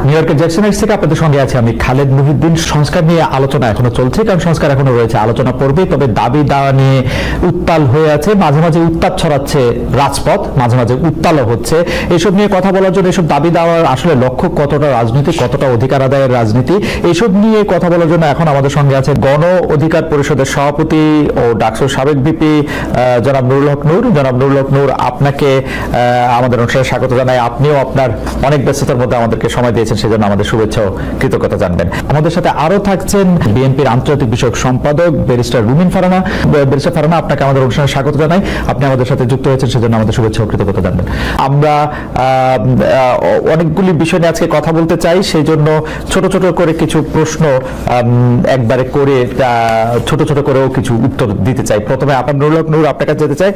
New ইয়র্কের Jackson Heights থেকে আপনাদের সঙ্গে আছে আমি খালেদ মুহিউদ্দিন। সংস্কার নিয়ে আলোচনা এখনো চলছে, কারণ সংস্কার এখনো রয়েছে, আলোচনা পড়বে। তবে দাবি দাওয়া নিয়ে উত্তাল হয়ে আছে, মাঝে মাঝে উত্তাপ ছড়াচ্ছে রাজপথ, মাঝে মাঝে উত্তালও হচ্ছে। এসব নিয়ে কথা বলার জন্য, এসব দাবি দাওয়ার আসলে লক্ষ্য কতটা রাজনীতি, কতটা অধিকার আদায়ের রাজনীতি, এসব নিয়ে কথা বলার জন্য এখন আমাদের সঙ্গে আছে গণ অধিকার পরিষদের সভাপতি ও ডাকসুর সাবেক ভিপি জনাব নুরুল হক নূর। জনাব নুরুল হক নূর, আপনাকে আমাদের অনুষ্ঠানে স্বাগত জানাই। আপনিও আপনার অনেক ব্যস্ততার মধ্যে আমাদেরকে সময় দিয়েছেন, সেজন্য আমাদের শুভেচ্ছা ও কৃতজ্ঞতা জানবেন। আমাদের সাথে আরো থাকছেন বিএনপির আন্তর্জাতিক বিষয়ক সম্পাদক ব্যারিস্টার রুমিন ফারহানা। ব্যারিস্টার ফারহানা, আপনাকে আমাদের অনুষ্ঠানে স্বাগত জানাই। আপনি আমাদের সাথে যুক্ত হয়েছেন, সেজন্য আমাদের শুভেচ্ছা ও কৃতজ্ঞতা জানবেন। আমরা অনেকগুলি বিষয় নিয়ে আজকে কথা বলতে চাই, সেই জন্য ছোট ছোট করে কিছু প্রশ্ন একবারে করে ছোট ছোট করেও কিছু উত্তর দিতে চাই। প্রথমে আপনার নুরুল হক নূর, আপনার কাছে যেতে চাই।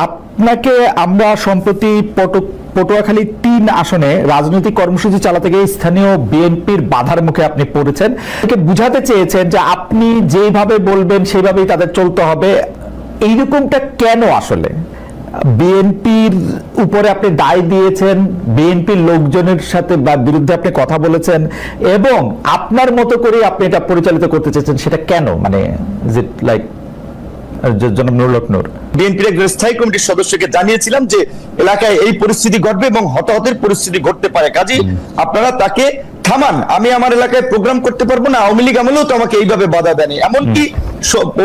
আপনাকে আমরা সম্প্রতি পটুয়াখালী ৩ আসনে রাজনৈতিক কর্মসূচি চালাতে গিয়ে স্থানীয় বিএনপির বাধার মুখে আপনি পড়েছেন। বুঝাতে চেয়েছেন যে আপনি যেভাবে বলবেন সেইভাবেই তাদের চলতে হবে, এইরকমটা কেন? আসলে বিএনপির উপরে আপনি দায় দিয়েছেন, বিএনপির লোকজনের সাথে বা বিরুদ্ধে আপনি কথা বলেছেন, এবং আপনার মতো করে আপনি এটা পরিচালিত করতে চেয়েছেন, সেটা কেন? মানে লাইক জনাব নুরুল হক নূর। বিএনপির একজন স্থায়ী কমিটির সদস্যকে জানিয়েছিলাম যে এলাকায় এই পরিস্থিতি ঘটবে এবং হতাহতের পরিস্থিতি ঘটতে পারে, কাজে আপনারা তাকে থামান। আমি আমার এলাকায় প্রোগ্রাম করতে পারবো না, আওয়ামী লীগ আমলেও তো আমাকে এইভাবে বাধা দেয়নি। এমনকি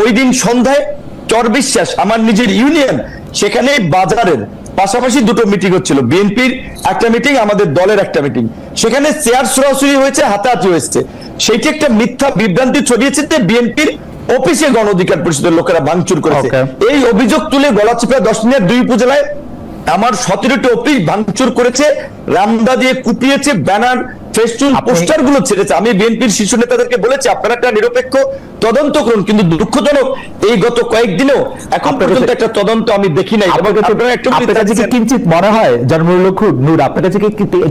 ওই দিন সন্ধ্যায় চর বিশ্বাস, আমার নিজের ইউনিয়ন, সেখানে বাজারের পাশাপাশি দুটো মিটিং হচ্ছিল, বিএনপির একটা মিটিং, আমাদের দলের একটা মিটিং, সেখানে চেয়ার সরাসরি হয়েছে, হাতাহাতি হয়েছে। সেইটি একটা মিথ্যা বিভ্রান্তি ছড়িয়েছে যে বিএনপির অফিসে গণ অধিকার পরিষদের লোকেরা ভাঙচুর করেছে। এই অভিযোগ তুলে গলাচিপা 10 দিনের 2 উপজেলায় আমার 17টি অফিস ভাঙচুর করেছে, রামদা দিয়ে কুপিয়েছে, ব্যানার ফেস্টুন পোস্টার গুলো ছেড়েছে। আমি বিএনপির শীর্ষ নেতাদেরকে বলেছি আপনারা একটা নিরপেক্ষ তদন্ত করুন, কিন্তু দুঃখজনক এই গত কয়েকদিনও এখন পর্যন্ত একটা তদন্ত আমি দেখি নাই। আপনার কাছে কি কিঞ্চিত মনে হয় জনাব নূর, আপনার কাছে কি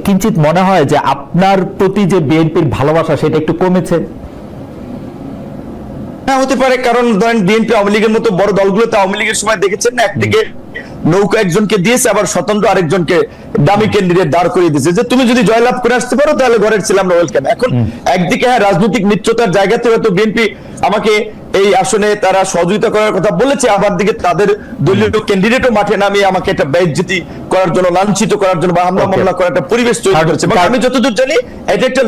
কিঞ্চিত মনে হয় যে আপনার প্রতি যে বিএনপির ভালোবাসা সেটা একটু কমেছে? হ্যাঁ, হতে পারে, কারণ ধরেন বিএনপি আওয়ামী লীগের মতো বড় দলগুলোতে আওয়ামী লীগের সময় দেখেছেন না, একদিকে নৌকা একজনকে দিয়েছে, আবার স্বতন্ত্র আরেকজনকে দামি ক্যান্ডিডেট দাঁড় করিয়ে দিয়েছে যে তুমি যদি জয়লাভ করে আসতে পারো তাহলে ঘরের ছিলাম না ওয়েলকাম। এখন একদিকে হ্যাঁ রাজনৈতিক মিত্রতার জায়গাতে হয়তো বিএনপি আমাকে এই আসনে তারা সহযোগিতা করার কথা বলেছে, আবার দিকে তাদের দলীয় ক্যান্ডিডেটও মাঠে নামিয়ে আমাকে একটা বেইজ্জতি করার জন্য, লাঞ্ছিত করার জন্য বা হামলা মামলা করার একটা পরিবেশ তৈরি করেছে। আমি যতদূর জানি এটা একটা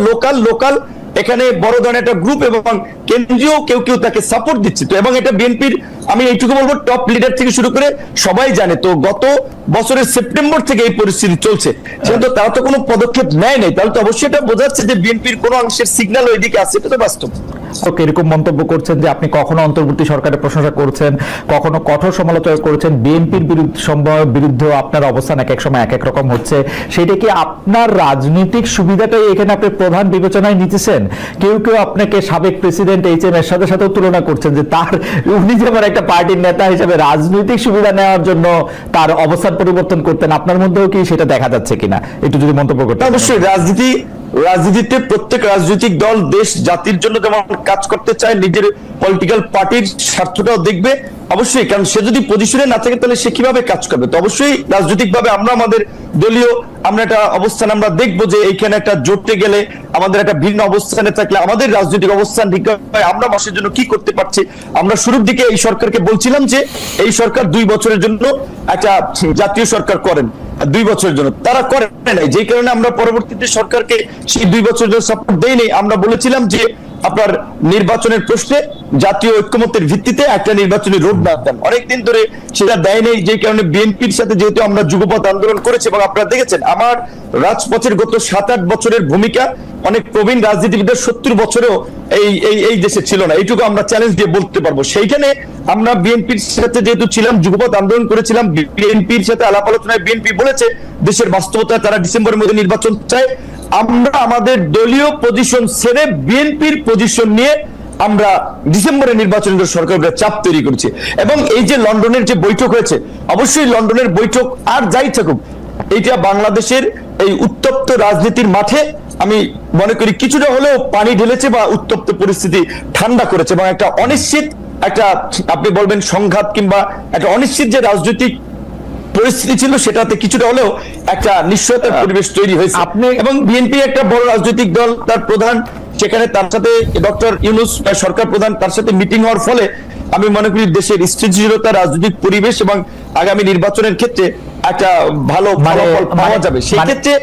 লোকাল এখানে বড় ধরনের একটা গ্রুপ এবং কেন্দ্রীয় কেউ তাকে সাপোর্ট দিচ্ছে। তো এবং এটা বিএনপির, আমি এইটুকু বলবো, টপ লিডার থেকে শুরু করে সবাই জানে। তো গত বছরের সেপ্টেম্বর থেকে এই পরিস্থিতি চলছে, যেহেতু তারা তো কোনো পদক্ষেপ নেয় নাই, তাহলে তো অবশ্যই এটা বোঝাচ্ছে যে বিএনপির কোনো অংশের সিগন্যাল ওইদিকে আছে, এটা তো বাস্তব। এরকম মন্তব্য করছেন যে আপনি কখনো অন্তর্বর্তী সরকারের প্রশংসা করছেন, কখনো কঠোর সমালোচনা করেছেন, বিএনপির বিরুদ্ধেও আপনার অবস্থান এক এক সময় এক এক রকম হচ্ছে। সেটা কি আপনার রাজনৈতিক সুবিধাটাই এখানে আপনি প্রধান বিবেচনায় নিতেছেন? কেউ আপনাকে সাবেক প্রেসিডেন্ট HM এরশাদের সাথেও তুলনা করছেন যে উনি যেমন একটা পার্টির নেতা হিসেবে রাজনৈতিক সুবিধা নেওয়ার জন্য তার অবস্থান পরিবর্তন করতেন, আপনার মধ্যেও কি সেটা দেখা যাচ্ছে কিনা একটু যদি মন্তব্য করতেন। অবশ্যই রাজনীতিতে প্রত্যেক রাজনৈতিক দল দেশ জাতির জন্য যেমন কাজ করতে চায়, নিজের পলিটিক্যাল পার্টির স্বার্থটাও দেখবে অবশ্যই, কারণ সে যদি পজিশনে না থাকে তাহলে সে কিভাবে কাজ করবে। তো অবশ্যই রাজনৈতিকভাবে আমরা আমাদের দলীয় একটা অবস্থান আমরা দেখবো যে এইখানে একটা জোটে গেলে আমাদের একটা ভিন্ন অবস্থানে থাকলে আমাদের রাজনৈতিক অবস্থান ঠিক হয়, আমরা মাসের জন্য কি করতে পারছি। আমরা শুরুর দিকে এই সরকারকে বলছিলাম যে এই সরকার 2 বছরের জন্য একটা জাতীয় সরকার করেন, 2 বছরের জন্য তারা করে নাই, যে কারণে আমরা পরবর্তীতে সরকারকে সেই 2 বছরের জন্য সাপোর্ট দেইনি। আমরা বলেছিলাম যে আপনার নির্বাচনের প্রশ্নে জাতীয় ঐক্যমত্যের ভিত্তিতে একটা নির্বাচনী রোড ম্যাপ দেন, অনেকদিন ধরে সেটা দেয় নেই, যে কারণে বিএনপির সাথে যেহেতু আমরা যুগপৎ আন্দোলন করেছি এবং আপনারা দেখেছেন আমার রাজপথের গত 7-8 বছরের ভূমিকা অনেক প্রবীণ রাজনীতিবিদদের 70 বছরেও এই দেশে ছিল না, এইটুকু আমরা চ্যালেঞ্জ দিয়ে বলতে পারবো। সেইখানে আমরা বিএনপির সাথে যেহেতু ছিলাম, যুগপৎ আন্দোলন করেছিলাম, বিএনপির সাথে আলাপ আলোচনায় বিএনপি বলেছে দেশের বাস্তবতায় তারা ডিসেম্বরের মধ্যে নির্বাচন চায়। আমরা আমাদের দলীয় পজিশন ছেড়ে বিএনপির পজিশন নিয়ে আমরা ডিসেম্বরে নির্বাচনের সরকারের চাপ তৈরি করেছি। এবং এই যে লন্ডনের যে বৈঠক হয়েছে, অবশ্যই লন্ডনের বৈঠক আর যাই থাকুক, এইটা বাংলাদেশের এই উত্তপ্ত রাজনীতির মাঠে আমি মনে করি কিছুটা হলেও পানি ঢেলেছে বা উত্তপ্ত পরিস্থিতি ঠান্ডা করেছে, এবং একটা অনিশ্চিত, একটা আপনি বলবেন সংঘাত কিংবা একটা অনিশ্চিত যে রাজনৈতিক পরিস্থিতি ছিল সেটাতে কিছুটা হলেও একটা নিশ্চয়তার পরিবেশ তৈরি হয়েছে। এবং বিএনপি একটা বড় রাজনৈতিক দল, তার প্রধান সেখানে, তার সাথে ডক্টর ইউনূস সরকার প্রধান, তার সাথে মিটিং হওয়ার ফলে আমি মনে করি দেশের স্থিতিশীলতা, রাজনৈতিক পরিবেশ এবং আগামী নির্বাচনের ক্ষেত্রে একটা ভালো ফলাফল পাওয়া যাবে। সেই ক্ষেত্রে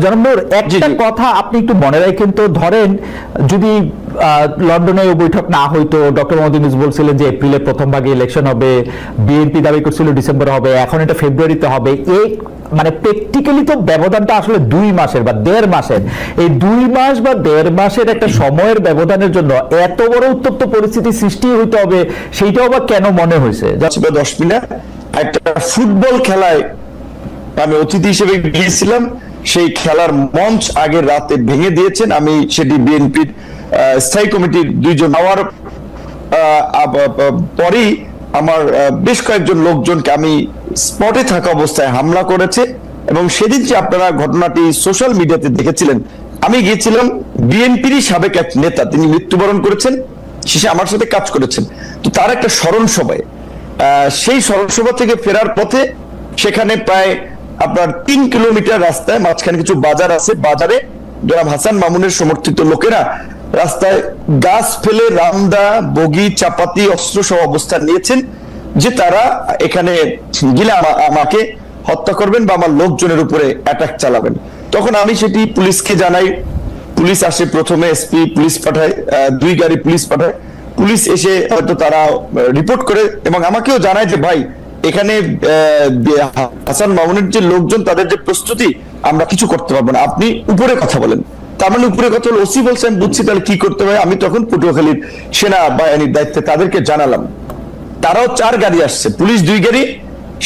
জনাব নূর, একটা কথা আপনি একটু মনে রাখেন তো, ধরেন যদি লন্ডনে বৈঠক না হইতো, ডক্টর মোহাম্মদ ইউনূস বলছিলেন যে এপ্রিলের প্রথম ভাগে ইলেকশন হবে, বিএনপি দাবি করছিল ডিসেম্বর হবে, এখন এটা ফেব্রুয়ারিতে হবে, এই মানে প্র্যাকটিক্যালি তো ব্যবধানটা আসলে 2 মাসের বা 1.5 মাসের। এই 2 মাস বা 1.5 মাসের একটা সময়ের ব্যবধানের জন্য এত বড় উত্তপ্ত পরিস্থিতি সৃষ্টি হইতে হবে, সেইটাও বা কেন মনে হয়েছে? 10 মিনিট একটা ফুটবল খেলায় আমি অতিথি হিসেবে গিয়েছিলাম, সেই খেলার মঞ্চ আগের রাতে ভেঙে দিয়েছেন। আমি সেটি বিএনপির স্থায়ী কমিটির 2 জন হওয়ার পরেই আমার বেশ কয়েকজন লোকজনকে আমি স্পটে থাকা অবস্থায় হামলা করেছে। এবং সেদিন যে আপনারা ঘটনাটি সোশ্যাল মিডিয়াতে দেখেছিলেন, আমি গিয়েছিলাম, বিএনপিরই সাবেক এক নেতা, তিনি মৃত্যুবরণ করেছেন, শেষে আমার সাথে কাজ করেছেন, তো তার একটা স্মরণ সভায়, সেই স্মরণ সভা থেকে ফেরার পথে সেখানে প্রায় আপনার 3 কিলোমিটার রাস্তায় মাঝখানে কিছু বাজার আছে, বাজারে জনাব হাসান মামুনের সমর্থিত লোকেরা রাস্তায় গাছ ফেলে রামদা, বগি, চাপাতি, অস্ত্র সহ অবস্থান নিয়েছেন যে তারা এখানে গিলে আমাকে হত্যা করবেন বা আমার লোকজনের উপরে অ্যাটাক চালাবেন। তখন আমি সেটি পুলিশকে জানাই, পুলিশ আসে, প্রথমে এসপি পুলিশ পাঠায়, 2 গাড়ি পুলিশ পাঠায়, পুলিশ এসে হয়তো তারা রিপোর্ট করে এবং আমাকেও জানায় যে ভাই এখানে হাসান মামুনের যে লোকজন, তাদের যে প্রস্তুতি, আমরা কিছু করতে পারবো না, আপনি উপরে কথা বলেন। তার মানে উপরে কথা হলো, ওসি বলছে, আমি বুঝছি তাহলে কি করতে হবে। আমি তখন পটুয়াখালীর সেনাবাহিনীর দায়িত্বে তাদেরকে জানালাম, তারাও 4 গাড়ি আসছে, পুলিশ 2 গাড়ি,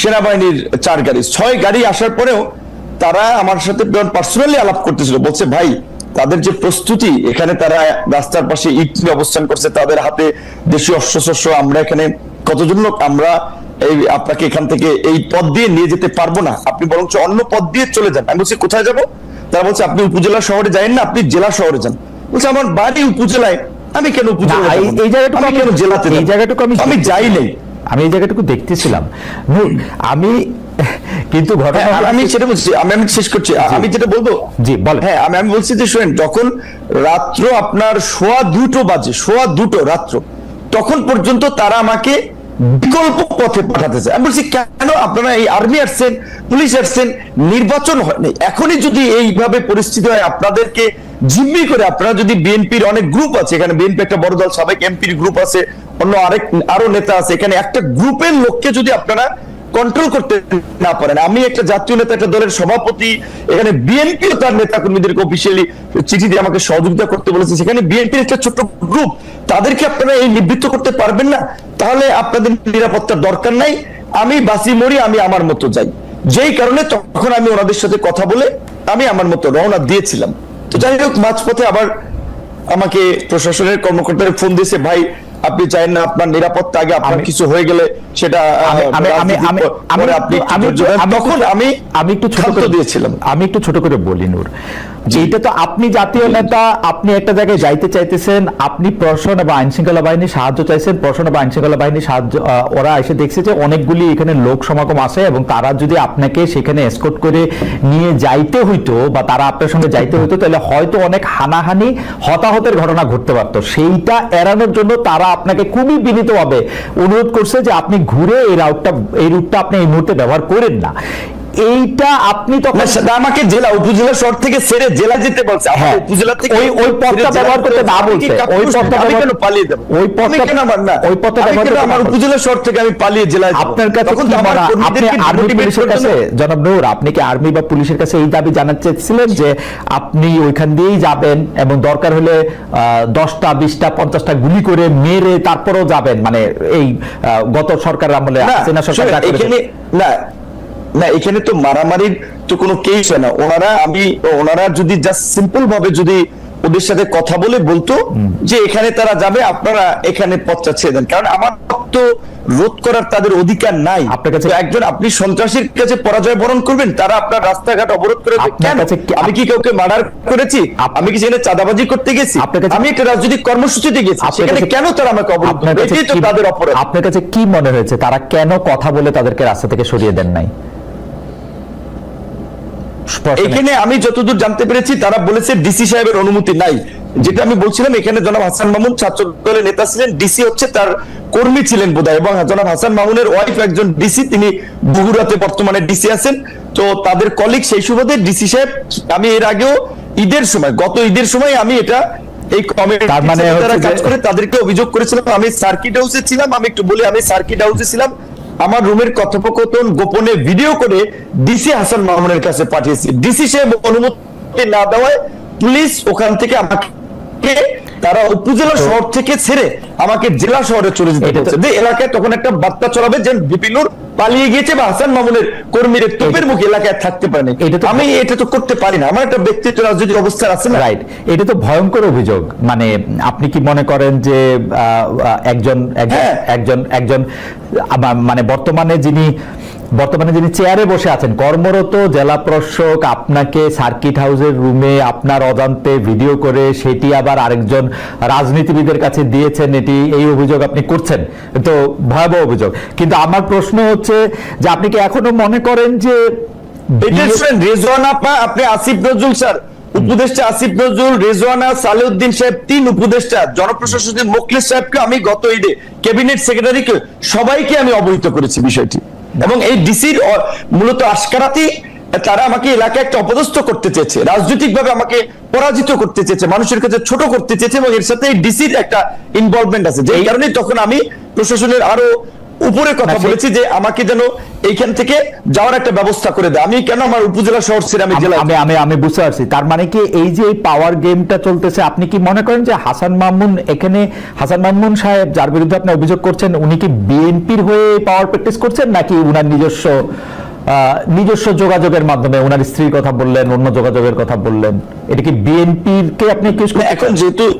সেনাবাহিনীর 4 গাড়ি, 6 গাড়ি আসার পরেও তারা আমার সাথে পার্সোনালি আলাপ করতেছিল, বলছে ভাই তাদের যে প্রস্তুতি, এখানে তারা রাস্তার পাশে ইট নিয়ে অবস্থান করছে, তাদের হাতে দেশীয় অস্ত্রশস্ত্র, আমরা এখানে কতজন লোক, আমরা এই আপনাকে এখান থেকে এই পথ দিয়ে নিয়ে যেতে পারবো না, আপনি বরঞ্চ অন্য পথ দিয়ে চলে যান। আমি বলছি কোথায় যাব? তারা বলছে আপনি উপজেলা শহরে যাবেন না, আপনি জেলা শহরে যান। বলছে আমার বাড়ি উপজেলায়, আমি কেন উপজেলা, এই জায়গাটুকু আমি কেন জেলাতে, এই জায়গাটুকু আমি যাই নাই, আমি এই জায়গাটুকু দেখতেছিলাম। আমি কিন্তু ঘটনা আমি সেটা বলছি, আমি শেষ করছি, আমি যেটা বলবো, জি বল। হ্যাঁ, আমি বলছি যে শুনেন, যখন রাত্র আপনার 2:15 বাজে, 2:15 রাত্র, তখন পর্যন্ত তারা আমাকে বিকল্প পথে পাঠাতে চায়। আমি বলছি কেন, আপনারা এই আর্মি আসছেন, পুলিশ আসছেন, নির্বাচন হয়নি, এখনই যদি এইভাবে পরিস্থিতি হয়, আপনাদেরকে জিম্মি করে, আপনারা যদি বিএনপির অনেক গ্রুপ আছে, এখানে বিএনপি একটা বড় দল, সাবেক এমপির গ্রুপ আছে, অন্য আরো নেতা আছে, এখানে একটা গ্রুপের লোককে যদি আপনারা কন্ট্রোল করতে না পারেন, আমি একটা জাতীয় নেতা, একটা দলের সভাপতি, এখানে বিএনপিও তার নেতা কর্মীদেরকে অফিসিয়ালি চিঠি দিয়ে আমাকে সহযোগিতা করতে বলেছে, সেখানে বিএনপির একটা ছোট্ট গ্রুপ, তাদেরকে আপনারা এই নিবৃত্ত করতে পারবেন না, তাহলে আপনাদের নিরাপত্তার দরকার নাই, আমি বাঁচি মরি, আমি আমার মতো যাই। যেই কারণে তখন আমি ওনাদের সাথে কথা বলে আমি আমার মতো রওনা দিয়েছিলাম। তো যাই হোক, মাঝপথে আবার আমাকে প্রশাসনের কর্মকর্তারা ফোন দিয়েছে, ভাই আপনি চাইেন না আপনার নিরাপত্তা আগে, আপনার কিছু হয়ে গেলে সেটা আমি একটু ছোট করে দিয়েছিলাম। আমি একটু ছোট করে বলি নূর, এইটা তো আপনি জাতীয় নেতা, আপনি একটা জায়গায় যাইতে চাইতেছেন, আপনি প্রশাসন এবং আইন শৃঙ্খলা বাহিনীর সাহায্য চাইছেন, প্রশাসন এবং আইন শৃঙ্খলা বাহিনীর সাহায্য, ওরা এসে দেখছে যে অনেকগুলি এখানে লোক সমাগম আছে এবং তারা যদি আপনাকে সেখানে এসকর্ট করে নিয়ে যাইতে হইতো বা তারা আপনার সঙ্গে যাইতে হইতো, তাহলে হয়তো অনেক হানাহানি, হতাহতের ঘটনা ঘটতে পারতো। সেইটা এড়ানোর জন্য তারা আপনাকে খুবই বিনীতভাবে অনুরোধ করছে যে আপনি ঘুরে এই রুটটা আপনি এই মুহূর্তে ব্যবহার করেন না। এইটা আপনি তখন আমাকে জেলা উপজেলা শহর থেকে ছেড়ে জেলা যেতে বলছে, উপজেলা থেকে ওই পথটা ব্যবহার করতে না বলছে, ওই পথটা কেন পালিয়ে যাব, ওই পথটা কেন আমার না, ওই পথটা ব্যবহার করতে আমার উপজেলা শহর থেকে আমি পালিয়ে জেলায় যাব। আপনার কাছে কি মারা, আপনি আর্মি পুলিশের কাছে, জনাব নূর, আপনি কি আর্মি বা পুলিশের কাছে এই দাবি জানাতে চেয়েছিলেন যে আপনি ওইখান দিয়েই যাবেন এবং দরকার হলে 10টা 20টা 50টা গুলি করে মেরে তারপরেও যাবেন, মানে এই গত সরকারের আমলে সেনা সরকার না, এখানে তো মারামারির তো কোনো কেস হয় না। ওনারা যদি জাস্ট সিম্পল ভাবে যদি ওদের সাথে কথা বলে বলতো যে এখানে তারা যাবে, আপনারা এখানে পথটা ছেড়ে দেন, কারণ আমার তো রোধ করার তাদের অধিকার নাই। আপনার কাছে- তো একজন আপনি সন্ত্রাসীর কাছে পরাজয় বরণ করবেন, তারা আপনার রাস্তাঘাট অবরোধ করে দেবে। আপনার কেন? কাছে কি- আমি কি কাউকে মার্ডার করেছি? আমি কি সেখানে চাঁদাবাজি করতে গেছি? আপনার কাছে- আমি একটা রাজনৈতিক কর্মসূচিতে গেছি, আপনার সেখানে কাছে- কেন তারা আমাকে অবরোধ আপনার করবে? কাছে এটাই তো কি- তাদের অপরাধ। আপনার কাছে কি মনে হয়েছে তারা কেন কথা বলে তাদেরকে রাস্তা থেকে সরিয়ে দেন নাই? স্পষ্ট নেই। এখানে আমি যতদূর জানতে পেরেছি তারা বলেছে ডিসি সাহেবের অনুমতি নাই। যেটা আমি বলছিলাম, এখানে জনাব হাসান মামুন ছাত্র দলের নেতা ছিলেন, ডিসি হচ্ছে তার কর্মী ছিলেন বোধহয়, এবং জনাব হাসান মামুনের ওয়াইফ একজন ডিসি, তিনি বগুড়াতে বর্তমানে ডিসি আছেন। তো তাদের কলিগ, সেই সুবাদে ডিসি সাহেব, আমি এর আগেও ঈদের সময়, গত ঈদের সময় আমি এটা এই তার মানে কমিটি হচ্ছে কাজ যে- করে তাদেরকে অভিযোগ করেছিলাম। আমি সার্কিট হাউসে ছিলাম, আমি একটু বলি, আমি সার্কিট হাউসে ছিলাম, আমার রুমের কথোপকথন গোপনে ভিডিও করে ডিসি হাসান মামুনের কাছে পাঠিয়েছি। ডিসি সাহেব অনুমতি না দেওয়ায় পুলিশ ওখান থেকে আমাকে, তারা উপজেলা শহর থেকে ছেড়ে আমাকে জেলা শহরে চলে যেতে এটা তো- বলছে। যে এলাকায় তখন একটা বার্তা চলাবে যে বিপিনুর পালিয়ে গিয়েছে বা হাসান মামুনের কর্মীরা তোপের মুখে এলাকায় থাকতে পারেনি। এটা তো- আমি এটা তো করতে পারি না, আমার একটা ব্যক্তিত্ব রাজনৈতিক অবস্থা আছে না। রাইট, এটা তো ভয়ঙ্কর অভিযোগ। মানে আপনি কি মনে করেন যে একজন একজন হ্যাঁ। একজন একজন মানে বর্তমানে যিনি চেয়ারে বসে আছেন, কর্মরত জেলা প্রশাসক আপনাকে সার্কিট হাউসের রুমে আপনার অজান্তে ভিডিও করে সেটি আবার আরেকজন রাজনীতিবিদের কাছে দিয়েছেন, এই অভিযোগ আপনি করছেন, তো ভয়াবহ অভিযোগ। কিন্তু আমার প্রশ্ন হচ্ছে যে আপনি কি এখনো মনে করেন যে এটা শুনেন, রেজওয়ানা আপা, আপনি আসিফ নজরুল স্যার, উপদেষ্টা আসিফ নজরুল, রেজওয়ানা, সালেউদ্দিন সাহেব, 3 উপদেষ্টা, জনপ্রশাসনের মোখলেস সাহেবকে আমি গত ঈদে, ক্যাবিনেট সেক্রেটারিকে, সবাইকে আমি অবহিত করেছি বিষয়টি। এবং এই ডিসির মূলত আশকারাতি, তারা আমাকে এলাকায় একটা অপদস্থ করতে চেয়েছে, রাজনৈতিক ভাবে আমাকে পরাজিত করতে চেয়েছে, মানুষের কাছে ছোট করতে চেয়েছে, এবং এর সাথে ডিসির একটা ইনভলভমেন্ট আছে। যে কারণে তখন আমি প্রশাসনের আরো উপরে কথা বলেছি যে আমাকে যেন এইখান থেকে যাওয়ার একটা ব্যবস্থা করে দেয়। আমি কেন আমার উপজেলা শহর ছেড়ে আমি জেলা, আমি বুঝতে পারছি। তার মানে কি এই যে পাওয়ার গেমটা চলতেছে, আপনি কি মনে করেন যে হাসান মামুন সাহেব যার বিরুদ্ধে আপনি অভিযোগ করছেন, উনি কি বিএনপির হয়ে পাওয়ার প্র্যাকটিস করছেন, নাকি উনার নিজস্ব যোগাযোগের মাধ্যমে, উনার স্ত্রীর কথা বললেন, অন্য যোগাযোগের কথা বললেন, এটা কি বিএনপির কে আপনি অ্যাকিউজ করছেন? এখন যেহেতু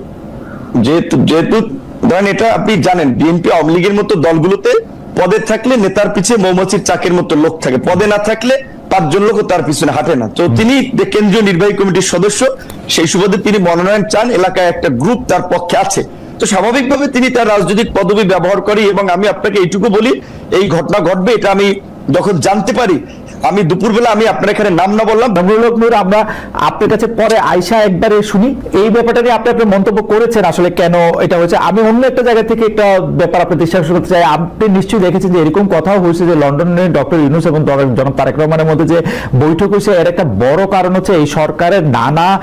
ধরেন, এটা আপনি জানেন, বিএনপি আওয়ামী লীগের মতো দলগুলোতে পদে থাকলে নেতার পিছিয়ে মৌমাছির চাকের মতো লোক থাকে, পদে না থাকলে 5 জন লোক তার পিছনে হাঁটে না। তো তিনি কেন্দ্রীয় নির্বাহী কমিটির সদস্য, সেই সুবাদে তিনি মনোনয়ন চান, এলাকায় একটা গ্রুপ তার পক্ষে আছে, তো স্বাভাবিকভাবে তিনি তার রাজনৈতিক পদবি ব্যবহার করি। এবং আমি আপনাকে এইটুকু বলি, এই ঘটনা ঘটবে এটা আমি যখন জানতে পারি, আমি দুপুরবেলা, আমি আপনার এখানে নাম না বললাম, নূর, আমরা আপনার কাছে পরে আয়শা একবারে শুনি এই ব্যাপারটা নিয়ে। আপনি আপনার মন্তব্য করেছেন আসলে কেন এটা হয়েছে। আমি অন্য একটা জায়গা থেকে একটা ব্যাপার আপনি বিশ্বাস করতে চাই। আপনি নিশ্চয়ই দেখেছেন যে এরকম কথাও হয়েছে যে লন্ডনে ডক্টর ইউনূস এবং জনাব তারেক রহমানের মধ্যে যে বৈঠক হয়েছে, এর একটা বড় কারণ হচ্ছে এই সরকারের নানা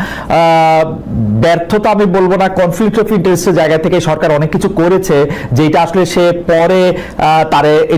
ব্যর্থতা, আমি বলবো না, কনফ্লিক্ট অফ ইন্টারেস্টের জায়গা থেকে সরকার অনেক কিছু করেছে যেটা আসলে সে পরে তারে এটা